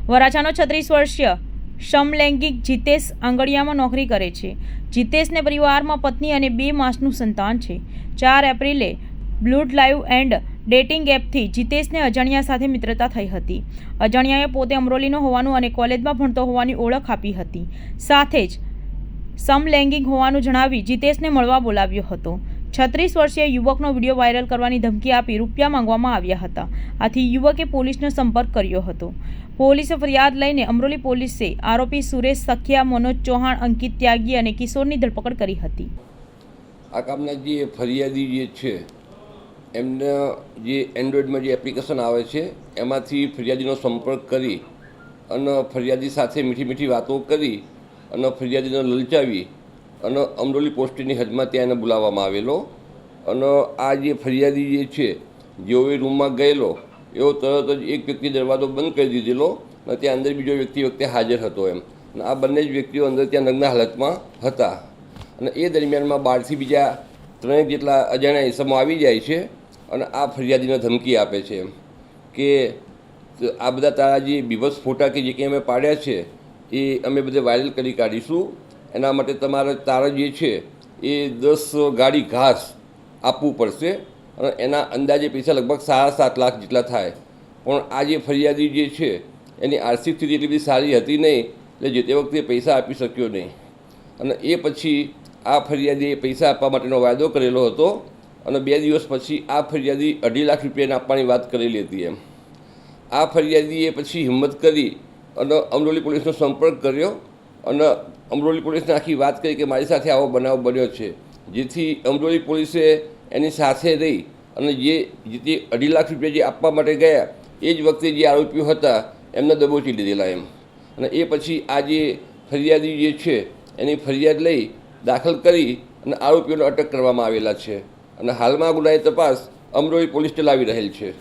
વરાછાનો 36 વર્ષીય સમલૈંગિક જીતેશ આંગળીયામાં નોકરી કરે છે. જીતેશને પરિવારમાં પત્ની અને 2 માસનું સંતાન છે. 4 એપ્રિલે બ્લૂડ લાઈવ એન્ડ ડેટિંગ એપથી જીતેશને અજાણ્યા સાથે મિત્રતા થઈ હતી. અજાણ્યાએ પોતે અમરોલીનો હોવાનું અને કોલેજમાં ભણતો હોવાની ઓળખ આપી હતી. સાથે જ સમલૈંગિક હોવાનું જણાવી જીતેશને મળવા બોલાવ્યો હતો. 36 વર્ષીય યુવકનો વિડીયો વાયરલ કરવાની ધમકી આપી રૂપિયા માંગવામાં આવ્યા હતા. આથી યુવકે પોલીસનો સંપર્ક કર્યો હતો. પોલીસે ફરિયાદ લઈને અમરોલી પોલીસે આરોપી સુરેશ સખિયા, મનોજ ચૌહાણ, અંકિત ત્યાગી અને કિશોરની ધરપકડ કરી હતી. આ કામના જે ફરિયાદી જે છે એમને જે એન્ડ્રોઈડમાં જે એપ્લિકેશન આવે છે એમાંથી ફરિયાદીનો સંપર્ક કરી અને ફરિયાદી સાથે મીઠી મીઠી વાતો કરી અને ફરિયાદીને લલચાવી અને અમરોલી પોસ્ટની હદમાં ત્યાં એને બોલાવવામાં આવેલો. અને આ જે ફરિયાદી જે છે જેવો એ રૂમમાં ગયેલો એવો તરત જ એક વ્યક્તિ દરવાજો બંધ કરી દીધેલો અને ત્યાં અંદર બીજો વ્યક્તિ વખતે હાજર હતો એમ. અને આ બંને જ વ્યક્તિઓ અંદર ત્યાં નગ્ન હાલતમાં હતા. અને એ દરમિયાનમાં બહારથી બીજા 3 જેટલા અજાણ્યા ઇસમો આવી જાય છે અને આ ફરિયાદીને ધમકી આપે છે એમ કે આ બધા તારા જે બીભત્સ ફોટા કે જે કંઈ અમે પાડ્યા છે એ અમે બધે વાયરલ કરી કાઢીશું. એના માટે તારા જે છે એ 10 ગાડી ઘાસ આપવું પડશે અને એના અંદાજે પૈસા લગભગ 7.5 લાખ જેટલા થાય. પણ આ જે ફરિયાદી જે છે એની આર્થિક સ્થિતિ એટલી બધી સારી હતી નહીં એટલે જે તે વખતે પૈસા આપી શક્યો નહીં. અને એ પછી આ ફરિયાદીએ પૈસા આપવા માટેનો વાયદો કરેલો હતો અને 2 દિવસ પછી આ ફરિયાદી 2.5 લાખ રૂપિયાને આપવાની વાત કરેલી હતી એમ. આ ફરિયાદીએ પછી હિંમત કરી અને અમરોલી પોલીસનો સંપર્ક કર્યો અને અમરોલી પોલીસને આખી વાત કરી કે મારી સાથે આવો બનાવ બન્યો છે. જેથી અમરોલી પોલીસે એની સાથે રહી અને જે 2.5 લાખ રૂપિયા જે આપવા માટે ગયા એ જ વખતે જે આરોપીઓ હતા એમને દબોચી લીધેલા એમ. અને એ પછી આ જે ફરિયાદી જે છે એની ફરિયાદ લઈ દાખલ કરી અને આરોપીઓને અટક કરવામાં આવેલા છે. અને હાલમાં ગુનાની તપાસ અમરોલી પોલીસ ચલાવી રહેલ છે.